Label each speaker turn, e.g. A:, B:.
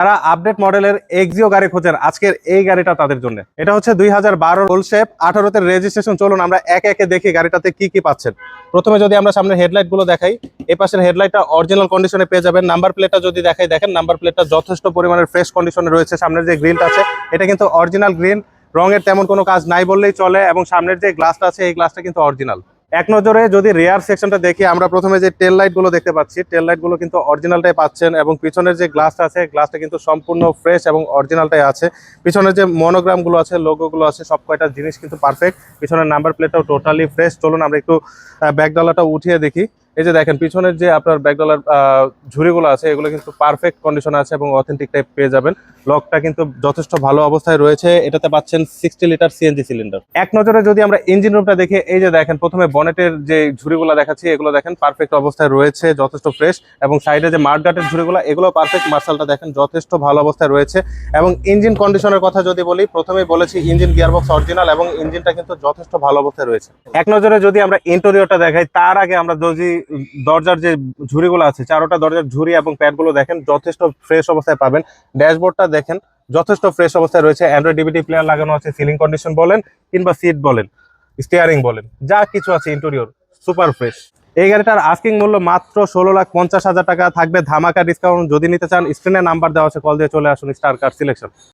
A: তারা আপডেট মডেলের এক্সিও গাড়ি খোঁজেন, আজকের এই গাড়িটা তাদের জন্য। এটা হচ্ছে 2012 ফুল শেপ 18তে রেজিস্ট্রেশন। চলুন আমরা একে একে দেখি গাড়িটাতে কি কি পাচ্ছেন। প্রথমে যদি আমরা সামনে হেডলাইট গুলো দেখাই, এই পাশের হেডলাইটটা অরিজিনাল কন্ডিশনে পেয়ে যাবেন। নাম্বার প্লেটটা যদি দেখাই, দেখেন নাম্বার প্লেটটা যথেষ্ট পরিমাণের ফ্রেশ কন্ডিশনে রয়েছে। সামনের যে গ্রিলটা আছে এটা কিন্তু অরিজিনাল গ্রিন, রঙের তেমন কোনো কাজ নাই বললেই চলে, এবং সামনের যে গ্লাসটা আছে এই গ্লাসটা কিন্তু অরিজিনাল। এক নজরে যদি রেয়ার সেকশনটা দেখি, আমরা প্রথমে যে টেল লাইট গুলো দেখতে পাচ্ছি, টেল লাইট গুলো কিন্তু অরিজিনালটাই পাচ্ছেন, এবং পিছনের যে গ্লাসটা আছে গ্লাসটা কিন্তু সম্পূর্ণ ফ্রেশ এবং অরিজিনালটাই আছে। পিছনের যে মনোগ্রাম গুলো আছে, লোগো গুলো আছে, সব কয়টা জিনিস কিন্তু পারফেক্ট। পিছনের নাম্বার প্লেটটাও টোটালি ফ্রেশ। চলুন আমরা একটু ব্যাকডালাটা উঠিয়ে দেখি। এই যে দেখেন পিছনের যে আপনার ব্যাকডালার ঝুড়িগুলো আছে এগুলো কিন্তু পারফেক্ট কন্ডিশনে আছে এবং অথেন্টিক টাইপ পেয়ে যাবেন। লকটা কিন্তু যথেষ্ট ভালো অবস্থায় রয়েছে। এটাতে পাচ্ছেন 60 লিটার সিএনজি সিলিন্ডার। এক নজরে যদি আমরা ইঞ্জিন রুমটা দেখি, এই যে দেখেন প্রথমে বনেটের যে ঝুড়িগুলো দেখাচ্ছি এগুলো দেখেন পারফেক্ট অবস্থায় রয়েছে, যথেষ্ট ফ্রেশ। এবং সাইডে যে মাঠগাটের ঝুড়িগুলো এগুলো পারফেক্ট। মার্শালটা দেখেন যথেষ্ট ভালো অবস্থায় রয়েছে। এবং ইঞ্জিন কন্ডিশনের কথা যদি বলি, প্রথমেই বলেছি ইঞ্জিন গিয়ারবক্স অরিজিনাল এবং ইঞ্জিনটা কিন্তু যথেষ্ট ভালো অবস্থায় রয়েছে। এক নজরে যদি আমরা ইন্টেরিয়রটা দেখাই, তার আগে আমরা যদি দরজার যে ঝুড়িগুলো আছে, চারোটা দরজার ঝুড়ি এবং প্যাডগুলো দেখেন যথেষ্ট ফ্রেশ অবস্থায় পাবেন। ড্যাশবোর্ডটা দেখেন যথেষ্ট ফ্রেশ অবস্থায় রয়েছে। অ্যান্ড্রয়েড ডিভিডি প্লেয়ার লাগানো আছে। সিলিং কন্ডিশন বলেন কিংবা সিট বলেন, স্টিয়ারিং বলেন, যা কিছু আছে ইন্টেরিয়র সুপার ফ্রেশ। এই গাড়িটার আস্কিং মূল্য মাত্র 16,50,000 টাকা থাকবে, ধামাকা ডিসকাউন্ট। যদি নিতে চান স্ক্রিনে নাম্বার দেওয়া আছে, কল দিয়ে চলে আসুন স্টার কার সিলেকশন।